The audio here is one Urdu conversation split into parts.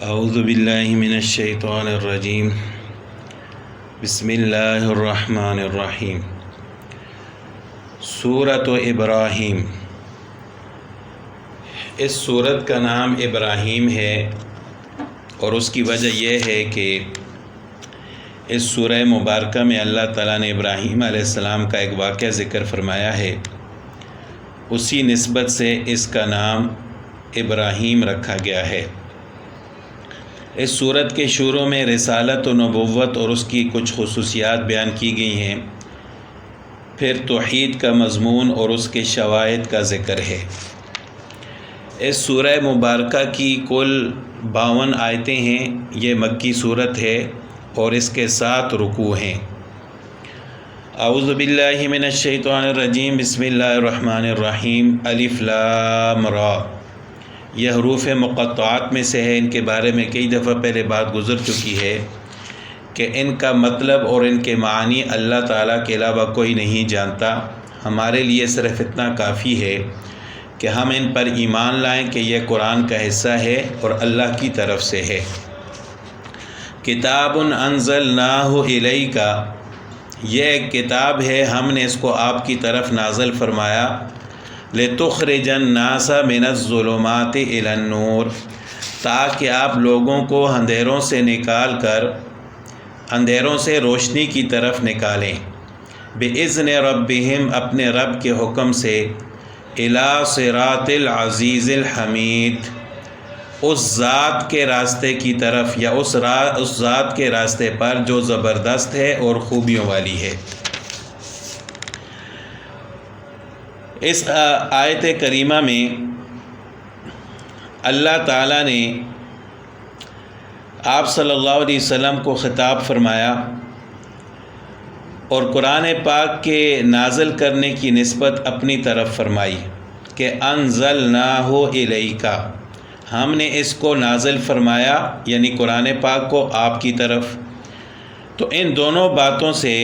اعوذ باللہ من الشیطان الرجیم بسم اللہ الرحمن الرحیم۔ سورۃ ابراہیم، اس سورت کا نام ابراہیم ہے اور اس کی وجہ یہ ہے کہ اس سورہ مبارکہ میں اللہ تعالیٰ نے ابراہیم علیہ السلام کا ایک واقعہ ذکر فرمایا ہے، اسی نسبت سے اس کا نام ابراہیم رکھا گیا ہے۔ اس سورت کے شروع میں رسالت و نبوت اور اس کی کچھ خصوصیات بیان کی گئی ہیں، پھر توحید کا مضمون اور اس کے شواہد کا ذکر ہے۔ اس سورہ مبارکہ کی کل 52 آیتیں ہیں، یہ مکی سورت ہے اور اس کے 7 رکوع ہیں۔ اعوذ باللہ من الشیطان الرجیم، بسم اللہ الرحمن الرحیم، الف لام را۔ یہ حروف مقطعات میں سے ہے، ان کے بارے میں کئی دفعہ پہلے بات گزر چکی ہے کہ ان کا مطلب اور ان کے معنی اللہ تعالیٰ کے علاوہ کوئی نہیں جانتا۔ ہمارے لیے صرف اتنا کافی ہے کہ ہم ان پر ایمان لائیں کہ یہ قرآن کا حصہ ہے اور اللہ کی طرف سے ہے۔ کتاب انزلناہ الیک، یہ ایک کتاب ہے، ہم نے اس کو آپ کی طرف نازل فرمایا۔ لتخرج الناس من الظلمات الی النور، تاکہ آپ لوگوں کو اندھیروں سے نکال کر اندھیروں سے روشنی کی طرف نکالیں، بِإِذْنِ رَبِّهِمْ، اپنے رب کے حکم سے، إِلَى صِرَاطِ الْعَزِيزِ الْحَمِيدِ، اس ذات کے راستے کی طرف یا اس ذات کے راستے پر جو زبردست ہے اور خوبیوں والی ہے۔ اس آیت کریمہ میں اللہ تعالیٰ نے آپ صلی اللہ علیہ وسلم کو خطاب فرمایا اور قرآن پاک کے نازل کرنے کی نسبت اپنی طرف فرمائی کہ انزلناہ الیک، ہم نے اس کو نازل فرمایا، یعنی قرآن پاک کو آپ کی طرف۔ تو ان دونوں باتوں سے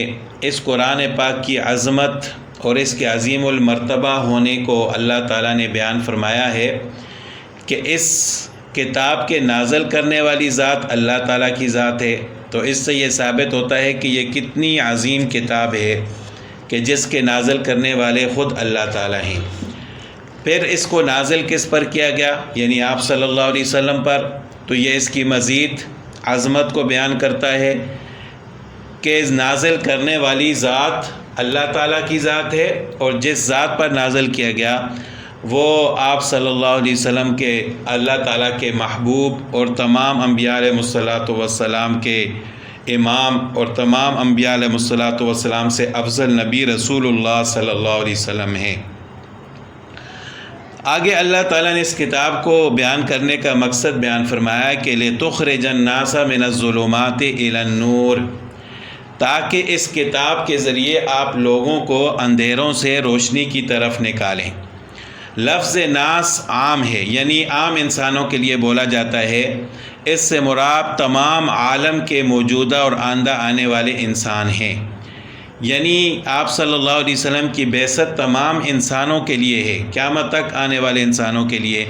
اس قرآن پاک کی عظمت اور اس کے عظیم المرتبہ ہونے کو اللہ تعالیٰ نے بیان فرمایا ہے کہ اس کتاب کے نازل کرنے والی ذات اللہ تعالیٰ کی ذات ہے۔ تو اس سے یہ ثابت ہوتا ہے کہ یہ کتنی عظیم کتاب ہے کہ جس کے نازل کرنے والے خود اللہ تعالیٰ ہیں۔ پھر اس کو نازل کس پر کیا گیا، یعنی آپ صلی اللہ علیہ وسلم پر، تو یہ اس کی مزید عظمت کو بیان کرتا ہے کہ نازل کرنے والی ذات اللہ تعالیٰ کی ذات ہے، اور جس ذات پر نازل کیا گیا وہ آپ صلی اللہ علیہ وسلم کے اللہ تعالیٰ کے محبوب اور تمام انبیاء علیہ السلام کے امام اور تمام انبیاء علیہ السلام سے افضل نبی رسول اللہ صلی اللہ علیہ وسلم ہیں۔ آگے اللہ تعالیٰ نے اس کتاب کو بیان کرنے کا مقصد بیان فرمایا کہ لِتُخْرِجَ النَّاسَ مِنَ الظُّلُمَاتِ إِلَى النُّورِ، تاکہ اس کتاب کے ذریعے آپ لوگوں کو اندھیروں سے روشنی کی طرف نکالیں۔ لفظ ناس عام ہے، یعنی عام انسانوں کے لیے بولا جاتا ہے، اس سے مراد تمام عالم کے موجودہ اور آئندہ آنے والے انسان ہیں، یعنی آپ صلی اللہ علیہ وسلم کی بعثت تمام انسانوں کے لیے ہے، قیامت تک آنے والے انسانوں کے لیے۔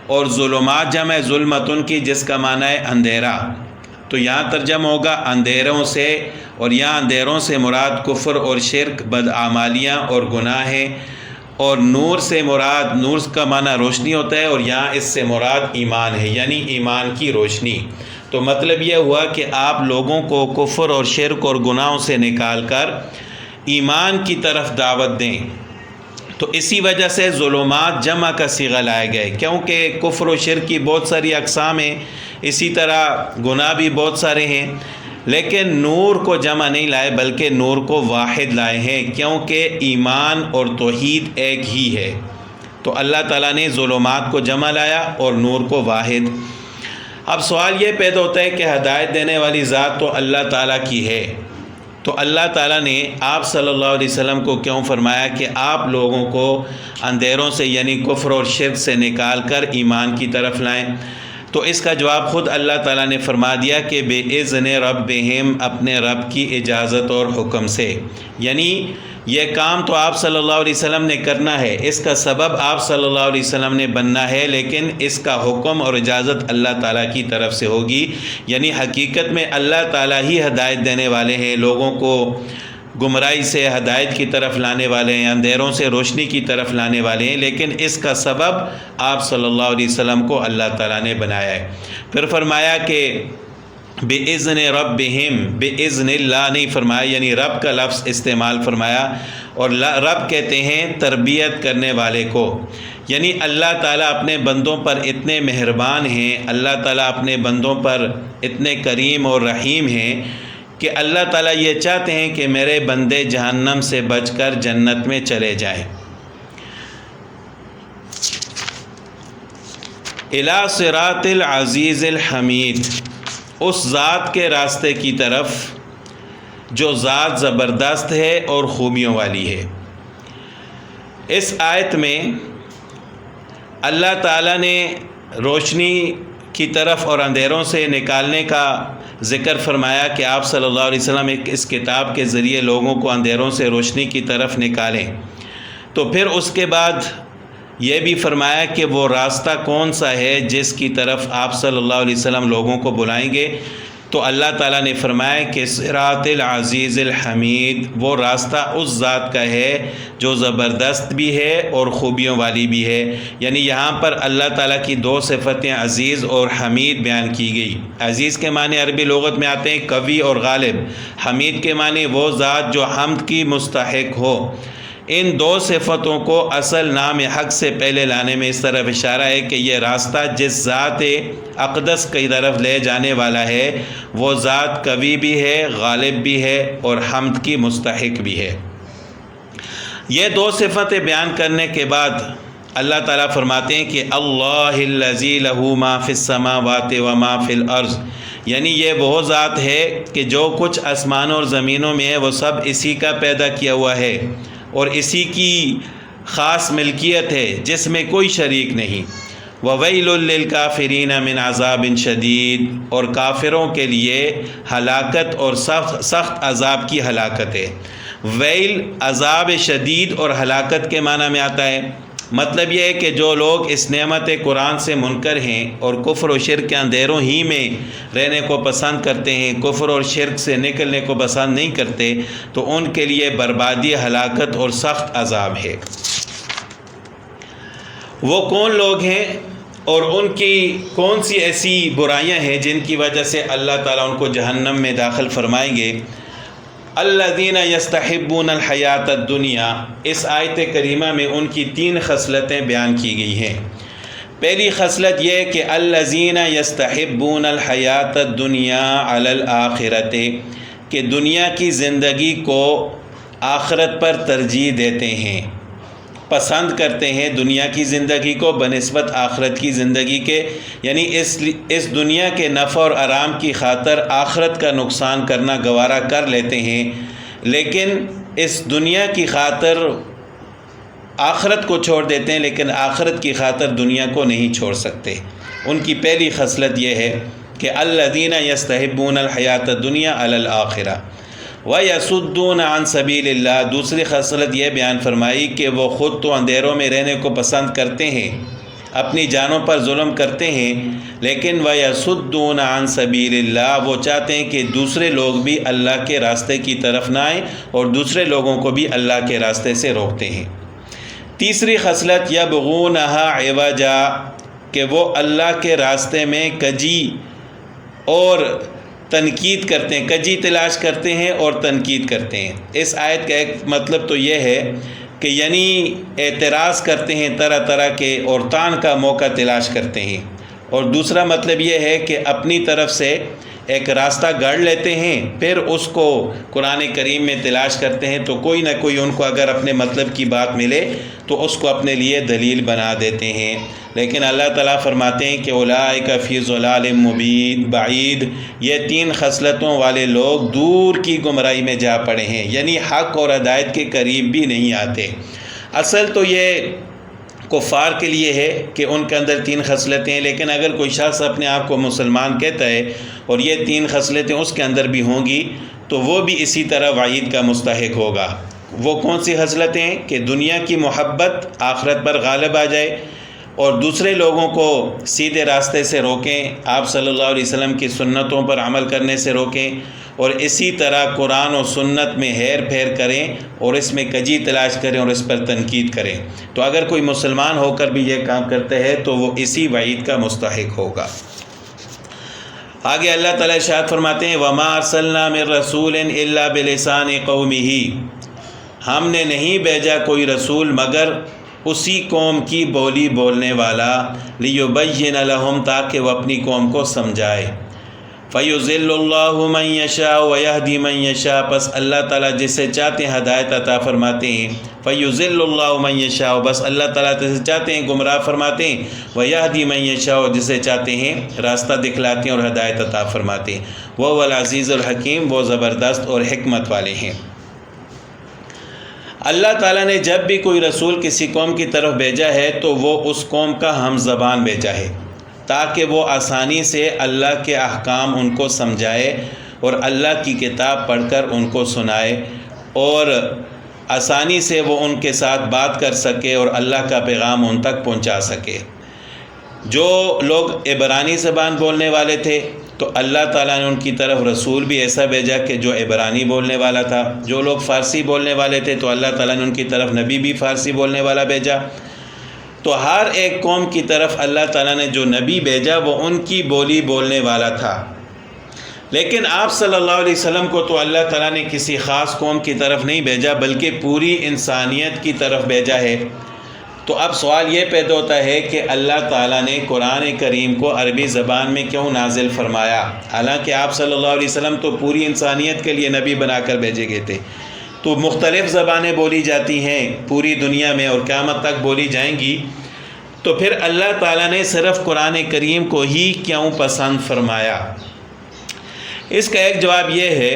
اور ظلمات جمع ظلمتن کی، جس کا معنی ہے اندھیرا، تو یہاں ترجمہ ہوگا اندھیروں سے، اور یہاں اندھیروں سے مراد کفر اور شرک، بدعمالیاں اور گناہ ہیں۔ اور نور سے مراد، نور کا معنی روشنی ہوتا ہے، اور یہاں اس سے مراد ایمان ہے، یعنی ایمان کی روشنی۔ تو مطلب یہ ہوا کہ آپ لوگوں کو کفر اور شرک اور گناہوں سے نکال کر ایمان کی طرف دعوت دیں۔ تو اسی وجہ سے ظلمات جمع کا صیغہ لایا گیا ہے، کیونکہ کفر و شرک کی بہت ساری اقسام ہیں، اسی طرح گناہ بھی بہت سارے ہیں، لیکن نور کو جمع نہیں لائے بلکہ نور کو واحد لائے ہیں، کیونکہ ایمان اور توحید ایک ہی ہے۔ تو اللہ تعالیٰ نے ظلمات کو جمع لایا اور نور کو واحد۔ اب سوال یہ پیدا ہوتا ہے کہ ہدایت دینے والی ذات تو اللہ تعالیٰ کی ہے، تو اللہ تعالیٰ نے آپ صلی اللہ علیہ وسلم کو کیوں فرمایا کہ آپ لوگوں کو اندھیروں سے، یعنی کفر اور شرک سے نکال کر ایمان کی طرف لائیں؟ تو اس کا جواب خود اللہ تعالیٰ نے فرما دیا کہ بِإِذْنِ رَبِّهِمْ، اپنے رب کی اجازت اور حکم سے، یعنی یہ کام تو آپ صلی اللہ علیہ وسلم نے کرنا ہے، اس کا سبب آپ صلی اللہ علیہ وسلم نے بننا ہے، لیکن اس کا حکم اور اجازت اللہ تعالیٰ کی طرف سے ہوگی۔ یعنی حقیقت میں اللہ تعالیٰ ہی ہدایت دینے والے ہیں، لوگوں کو گمراہی سے ہدایت کی طرف لانے والے ہیں، اندھیروں سے روشنی کی طرف لانے والے ہیں، لیکن اس کا سبب آپ صلی اللہ علیہ وسلم کو اللہ تعالیٰ نے بنایا ہے۔ پھر فرمایا کہ بِإِذْنِ رَبِّهِمْ، بِإِذْنِ اللہ نہیں فرمایا، یعنی رب کا لفظ استعمال فرمایا، اور رب کہتے ہیں تربیت کرنے والے کو۔ یعنی اللہ تعالیٰ اپنے بندوں پر اتنے مہربان ہیں، اللہ تعالیٰ اپنے بندوں پر اتنے کریم اور رحیم ہیں کہ اللہ تعالیٰ یہ چاہتے ہیں کہ میرے بندے جہنم سے بچ کر جنت میں چلے جائیں۔ اِلیٰ صراط العزیز الحمید، اس ذات کے راستے کی طرف جو ذات زبردست ہے اور خوبیوں والی ہے۔ اس آیت میں اللہ تعالیٰ نے روشنی کی طرف اور اندھیروں سے نکالنے کا ذکر فرمایا کہ آپ صلی اللہ علیہ وسلم اس کتاب کے ذریعے لوگوں کو اندھیروں سے روشنی کی طرف نکالیں۔ تو پھر اس کے بعد یہ بھی فرمایا کہ وہ راستہ کون سا ہے جس کی طرف آپ صلی اللہ علیہ وسلم لوگوں کو بلائیں گے، تو اللہ تعالیٰ نے فرمایا کہ صراط العزیز الحمید، وہ راستہ اس ذات کا ہے جو زبردست بھی ہے اور خوبیوں والی بھی ہے۔ یعنی یہاں پر اللہ تعالیٰ کی دو صفتیں عزیز اور حمید بیان کی گئی۔ عزیز کے معنی عربی لغت میں آتے ہیں قوی اور غالب، حمید کے معنی وہ ذات جو حمد کی مستحق ہو۔ ان دو صفتوں کو اصل نام حق سے پہلے لانے میں اس طرف اشارہ ہے کہ یہ راستہ جس ذات اقدس کی طرف لے جانے والا ہے وہ ذات قوی بھی ہے، غالب بھی ہے اور حمد کی مستحق بھی ہے۔ یہ دو صفتیں بیان کرنے کے بعد اللہ تعالیٰ فرماتے ہیں کہ اللہ الذی لہ ما فی السماوات و ما فی الارض، یعنی یہ وہ ذات ہے کہ جو کچھ آسمانوں اور زمینوں میں ہے وہ سب اسی کا پیدا کیا ہوا ہے اور اسی کی خاص ملکیت ہے جس میں کوئی شریک نہیں۔ وَوَيْلٌ لِّلْكَافِرِينَ مِنْ عَذَابٍ شَدِيدٍ، اور کافروں کے لیے ہلاکت اور سخت عذاب کی ہلاکت ہے۔ ویل عذاب شدید اور ہلاکت کے معنی میں آتا ہے۔ مطلب یہ ہے کہ جو لوگ اس نعمت قرآن سے منکر ہیں اور کفر و شرک کے اندھیروں ہی میں رہنے کو پسند کرتے ہیں، کفر اور شرک سے نکلنے کو پسند نہیں کرتے، تو ان کے لیے بربادی، ہلاکت اور سخت عذاب ہے۔ وہ کون لوگ ہیں اور ان کی کون سی ایسی برائیاں ہیں جن کی وجہ سے اللہ تعالیٰ ان کو جہنم میں داخل فرمائیں گے؟ الذین یستحبون الحیات الدنیا، اس آیت کریمہ میں ان کی 3 خصلتیں بیان کی گئی ہیں۔ پہلی خصلت یہ کہ الذین یستحبون الحیات الدنیا علی الآخرۃ، کہ دنیا کی زندگی کو آخرت پر ترجیح دیتے ہیں، پسند کرتے ہیں دنیا کی زندگی کو بنسبت آخرت کی زندگی کے، یعنی اس دنیا کے نفع اور آرام کی خاطر آخرت کا نقصان کرنا گوارا کر لیتے ہیں، لیکن اس دنیا کی خاطر آخرت کو چھوڑ دیتے ہیں، لیکن آخرت کی خاطر دنیا کو نہیں چھوڑ سکتے۔ ان کی پہلی خصلت یہ ہے کہ الذین یستحبون الحیات الدنیا علی الآخرہ وَيَصُدُّونَ عَن سَبِيلِ اللَّهِ، دوسری خصلت یہ بیان فرمائی کہ وہ خود تو اندھیروں میں رہنے کو پسند کرتے ہیں، اپنی جانوں پر ظلم کرتے ہیں، لیکن وَيَصُدُّونَ عَن سَبِيلِ اللَّهِ، وہ چاہتے ہیں کہ دوسرے لوگ بھی اللہ کے راستے کی طرف نہ آئیں اور دوسرے لوگوں کو بھی اللہ کے راستے سے روکتے ہیں۔ تیسری خصلت يَبْغُونَهَا عِوَجًا، کہ وہ اللہ کے راستے میں کجی اور تنقید کرتے ہیں، کجی تلاش کرتے ہیں اور تنقید کرتے ہیں۔ اس آیت کا ایک مطلب تو یہ ہے کہ یعنی اعتراض کرتے ہیں طرح طرح کے اور طعن کا موقع تلاش کرتے ہیں، اور دوسرا مطلب یہ ہے کہ اپنی طرف سے ایک راستہ گڑھ لیتے ہیں، پھر اس کو قرآن کریم میں تلاش کرتے ہیں، تو کوئی نہ کوئی ان کو اگر اپنے مطلب کی بات ملے تو اس کو اپنے لیے دلیل بنا دیتے ہیں۔ لیکن اللہ تعالیٰ فرماتے ہیں کہ اولئک فی ضلال مبین بعید، یہ 3 خصلتوں والے لوگ دور کی گمراہی میں جا پڑے ہیں، یعنی حق اور ہدایت کے قریب بھی نہیں آتے۔ اصل تو یہ کفار کے لیے ہے کہ ان کے اندر 3 خصلتیں ہیں، لیکن اگر کوئی شخص اپنے آپ کو مسلمان کہتا ہے اور یہ 3 خصلتیں اس کے اندر بھی ہوں گی تو وہ بھی اسی طرح وعید کا مستحق ہوگا۔ وہ کون سی خصلتیں کہ دنیا کی محبت آخرت پر غالب آ جائے اور دوسرے لوگوں کو سیدھے راستے سے روکیں، آپ صلی اللہ علیہ وسلم کی سنتوں پر عمل کرنے سے روکیں، اور اسی طرح قرآن و سنت میں ہیر پھیر کریں اور اس میں کجی تلاش کریں اور اس پر تنقید کریں۔ تو اگر کوئی مسلمان ہو کر بھی یہ کام کرتا ہے تو وہ اسی وعید کا مستحق ہوگا۔ آگے اللہ تعالیٰ ارشاد فرماتے ہیں وَمَا أَرْسَلْنَا مِن رَّسُولٍ إِلَّا بِلِسَانِ قَوْمِهِ، ہم نے نہیں بھیجا کوئی رسول مگر اسی قوم کی بولی بولنے والا، لِيُبَيِّنَ لَهُمْ تاکہ وہ اپنی قوم کو سمجھائے۔ فَيُضِلُّ اللَّهُ مَن يَشَاءُ وَيَهْدِي مَن يَشَاءُ، پس اللہ تعالیٰ جسے چاہتے ہیں ہدایت عطا فرماتے ہیں۔ فَيُضِلُّ اللَّهُ مَن يَشَاءُ، بس اللہ تعالیٰ جسے چاہتے ہیں گمراہ فرماتے ہیں۔ وَيَهْدِي مَن يَشَاءُ، جسے چاہتے ہیں راستہ دکھلاتے ہیں اور ہدایت عطا فرماتے ہیں۔ وَهُوَ الْعَزِيزُ الْحَكِيمُ، وہ زبردست اور حکمت والے ہیں۔ اللہ تعالیٰ نے جب بھی کوئی رسول کسی قوم کی طرف بھیجا ہے تو وہ اس قوم کا ہم زبان بھیجا ہے تاکہ وہ آسانی سے اللہ کے احکام ان کو سمجھائے اور اللہ کی کتاب پڑھ کر ان کو سنائے اور آسانی سے وہ ان کے ساتھ بات کر سکے اور اللہ کا پیغام ان تک پہنچا سکے۔ جو لوگ عبرانی زبان بولنے والے تھے تو اللہ تعالیٰ نے ان کی طرف رسول بھی ایسا بھیجا کہ جو عبرانی بولنے والا تھا۔ جو لوگ فارسی بولنے والے تھے تو اللہ تعالیٰ نے ان کی طرف نبی بھی فارسی بولنے والا بھیجا۔ تو ہر ایک قوم کی طرف اللہ تعالیٰ نے جو نبی بھیجا وہ ان کی بولی بولنے والا تھا، لیکن آپ صلی اللہ علیہ وسلم کو تو اللہ تعالیٰ نے کسی خاص قوم کی طرف نہیں بھیجا بلکہ پوری انسانیت کی طرف بھیجا ہے۔ تو اب سوال یہ پیدا ہوتا ہے کہ اللہ تعالیٰ نے قرآن کریم کو عربی زبان میں کیوں نازل فرمایا، حالانکہ آپ صلی اللہ علیہ وسلم تو پوری انسانیت کے لیے نبی بنا کر بھیجے گئے تھے۔ تو مختلف زبانیں بولی جاتی ہیں پوری دنیا میں اور قیامت تک بولی جائیں گی، تو پھر اللہ تعالیٰ نے صرف قرآن کریم کو ہی کیوں پسند فرمایا؟ اس کا ایک جواب یہ ہے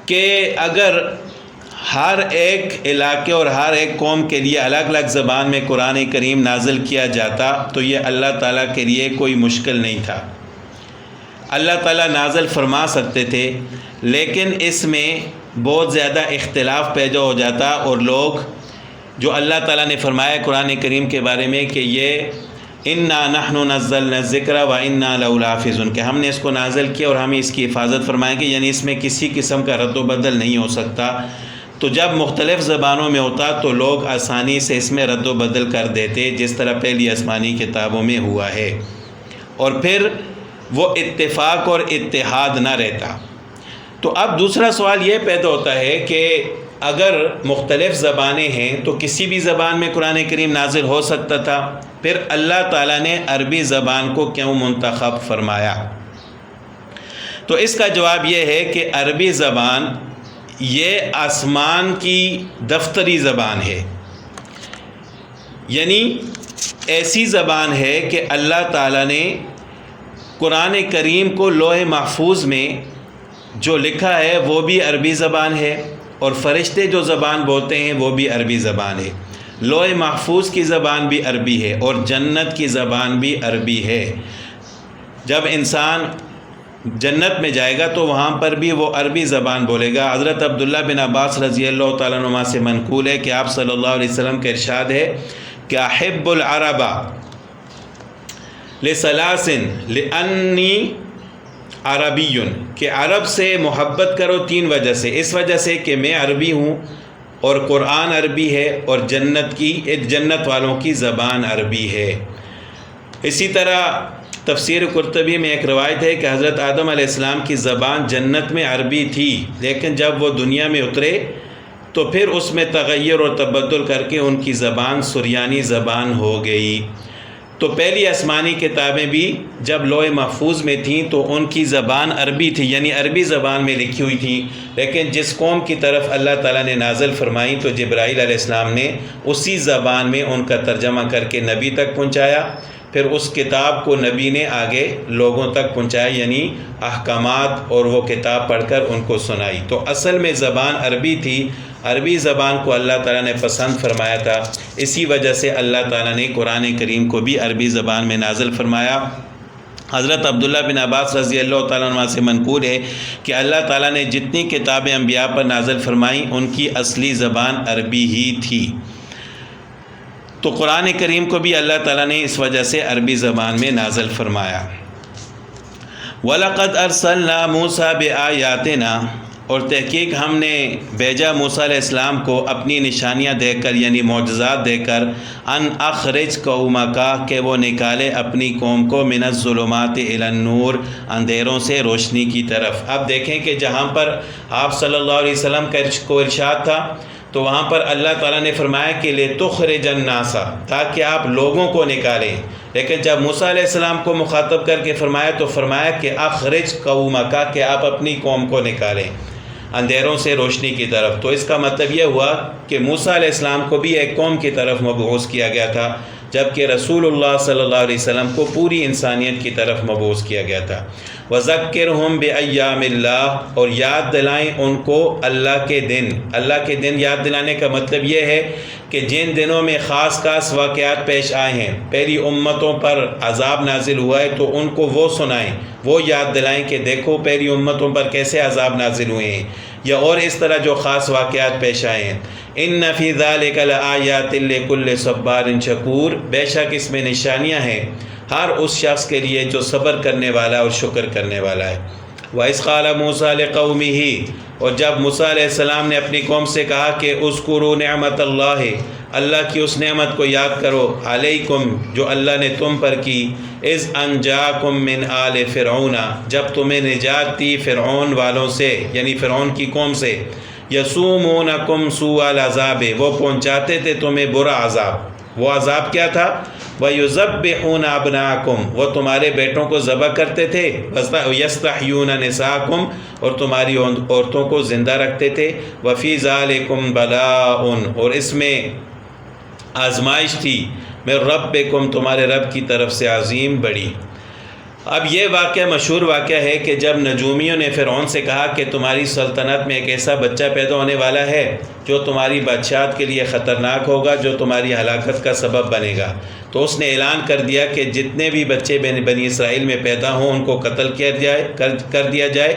کہ اگر ہر ایک علاقے اور ہر ایک قوم کے لیے الگ الگ زبان میں قرآن کریم نازل کیا جاتا تو یہ اللہ تعالیٰ کے لیے کوئی مشکل نہیں تھا، اللہ تعالیٰ نازل فرما سکتے تھے، لیکن اس میں بہت زیادہ اختلاف پیدا ہو جاتا اور لوگ جو اللہ تعالیٰ نے فرمایا قرآن کریم کے بارے میں کہ یہ اِنَّا نَحْنُ نَزَّلْنَا الذِّكْرَ وَإِنَّا لَهُ لَحَافِظُونَ، کہ ہم نے اس کو نازل کیا اور ہم اس کی حفاظت فرمائیں گے، یعنی اس میں کسی قسم کا رد و بدل نہیں ہو سکتا۔ تو جب مختلف زبانوں میں ہوتا تو لوگ آسانی سے اس میں رد و بدل کر دیتے، جس طرح پہلی آسمانی کتابوں میں ہوا ہے، اور پھر وہ اتفاق اور اتحاد نہ رہتا۔ تو اب دوسرا سوال یہ پیدا ہوتا ہے کہ اگر مختلف زبانیں ہیں تو کسی بھی زبان میں قرآن کریم نازل ہو سکتا تھا، پھر اللہ تعالیٰ نے عربی زبان کو کیوں منتخب فرمایا؟ تو اس کا جواب یہ ہے کہ عربی زبان یہ آسمان کی دفتری زبان ہے، یعنی ایسی زبان ہے کہ اللہ تعالیٰ نے قرآن کریم کو لوح محفوظ میں جو لکھا ہے وہ بھی عربی زبان ہے، اور فرشتے جو زبان بولتے ہیں وہ بھی عربی زبان ہے، لوح محفوظ کی زبان بھی عربی ہے اور جنت کی زبان بھی عربی ہے۔ جب انسان جنت میں جائے گا تو وہاں پر بھی وہ عربی زبان بولے گا۔ حضرت عبداللہ بن عباس رضی اللہ تعالیٰ عنہما سے منقول ہے کہ آپ صلی اللہ علیہ وسلم کا ارشاد ہے کہ احب العرب لثلاث لانی عربی، کہ عرب سے محبت کرو تین وجہ سے، اس وجہ سے کہ میں عربی ہوں اور قرآن عربی ہے اور جنت والوں کی زبان عربی ہے۔ اسی طرح تفسیر قرطبی میں ایک روایت ہے کہ حضرت آدم علیہ السلام کی زبان جنت میں عربی تھی، لیکن جب وہ دنیا میں اترے تو پھر اس میں تغیر اور تبدل کر کے ان کی زبان سریانی زبان ہو گئی۔ تو پہلی آسمانی کتابیں بھی جب لوح محفوظ میں تھیں تو ان کی زبان عربی تھی، یعنی عربی زبان میں لکھی ہوئی تھی، لیکن جس قوم کی طرف اللہ تعالیٰ نے نازل فرمائی تو جبرائیل علیہ السلام نے اسی زبان میں ان کا ترجمہ کر کے نبی تک پہنچایا، پھر اس کتاب کو نبی نے آگے لوگوں تک پہنچایا، یعنی احکامات اور وہ کتاب پڑھ کر ان کو سنائی۔ تو اصل میں زبان عربی تھی، عربی زبان کو اللہ تعالیٰ نے پسند فرمایا تھا، اسی وجہ سے اللہ تعالیٰ نے قرآن کریم کو بھی عربی زبان میں نازل فرمایا۔ حضرت عبداللہ بن عباس رضی اللہ تعالیٰ عنہ سے منقول ہے کہ اللہ تعالیٰ نے جتنی کتابیں انبیاء پر نازل فرمائیں ان کی اصلی زبان عربی ہی تھی، تو قرآن کریم کو بھی اللہ تعالیٰ نے اس وجہ سے عربی زبان میں نازل فرمایا۔ وَلَقَدْ أَرْسَلْنَا مُوسَىٰ بِآيَاتِنَا، اور تحقیق ہم نے بھیجا موسیٰ علیہ السلام کو اپنی نشانیاں دے کر، یعنی معجزات دے کر، ان اخرج قومک، کہ وہ نکالے اپنی قوم کو، من الظلمات الی النور، اندھیروں سے روشنی کی طرف۔ اب دیکھیں کہ جہاں پر آپ صلی اللہ علیہ وسلم کو ارشاد تھا تو وہاں پر اللہ تعالیٰ نے فرمایا کہ لِتُخْرِجَ النَّاسَ، تاکہ آپ لوگوں کو نکالیں، لیکن جب موسیٰ علیہ السلام کو مخاطب کر کے فرمایا تو فرمایا کہ اخرج قومک، کہ آپ اپنی قوم کو نکالیں اندھیروں سے روشنی کی طرف۔ تو اس کا مطلب یہ ہوا کہ موسیٰ علیہ السلام کو بھی ایک قوم کی طرف مبعوث کیا گیا تھا، جبکہ رسول اللہ صلی اللہ علیہ وسلم کو پوری انسانیت کی طرف مبعوث کیا گیا تھا۔ وَذَكِّرْهُمْ بِأَيَّامِ اللَّهِ، اور یاد دلائیں ان کو اللہ کے دن۔ اللہ کے دن یاد دلانے کا مطلب یہ ہے کہ جن دنوں میں خاص واقعات پیش آئے ہیں، پہلی امتوں پر عذاب نازل ہوا ہے تو ان کو وہ سنائیں، وہ یاد دلائیں کہ دیکھو پہلی امتوں پر کیسے عذاب نازل ہوئے ہیں، یا اور اس طرح جو خاص واقعات پیش آئے ہیں۔ ان فی ذلک لآیات لکل صبار شکور، بے شک اس میں نشانیاں ہیں ہر اس شخص کے لیے جو صبر کرنے والا اور شکر کرنے والا ہے۔ وَإِذْ قَالَ مُوسَىٰ لِقَوْمِهِ، اور جب موسیٰ علیہ السلام نے اپنی قوم سے کہا کہ اذکروا نعمت اللہ کی اس نعمت کو یاد کرو، علیکم، جو اللہ نے تم پر کی، اذ انجاکم من آل فرعون، جب تمہیں نجات دی فرعون والوں سے، یعنی فرعون کی قوم سے، یسومونکم سوء العذاب، وہ پہنچاتے تھے تمہیں برا عذاب۔ وہ عذاب کیا تھا؟ وَيُذَبِّحُونَ أَبْنَاءَكُمْ، وہ تمہارے بیٹوں کو ذبح کرتے تھے، وَيَسْتَحْيُونَ نِسَاءَكُمْ، اور تمہاری عورتوں کو زندہ رکھتے تھے، وَفِي ذَلِكُمْ بَلَاءٌ، اور اس میں آزمائش تھی، من ربکم، تمہارے رب کی طرف سے، عظیم بڑی۔ اب یہ واقعہ مشہور واقعہ ہے کہ جب نجومیوں نے فرعون سے کہا کہ تمہاری سلطنت میں ایک ایسا بچہ پیدا ہونے والا ہے جو تمہاری بادشاہت کے لیے خطرناک ہوگا، جو تمہاری ہلاکت کا سبب بنے گا، تو اس نے اعلان کر دیا کہ جتنے بھی بچے بنی اسرائیل میں پیدا ہوں ان کو قتل کر دیا جائے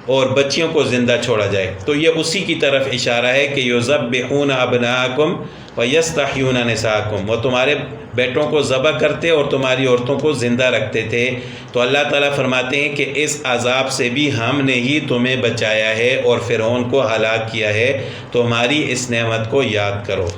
اور بچیوں کو زندہ چھوڑا جائے۔ تو یہ اسی کی طرف اشارہ ہے کہ یذبحون ابناءکم ویستحیون نساءکم، وہ تمہارے بیٹوں کو ذبح کرتے اور تمہاری عورتوں کو زندہ رکھتے تھے۔ تو اللہ تعالیٰ فرماتے ہیں کہ اس عذاب سے بھی ہم نے ہی تمہیں بچایا ہے اور فرعون کو ہلاک کیا ہے، تو ہماری اس نعمت کو یاد کرو۔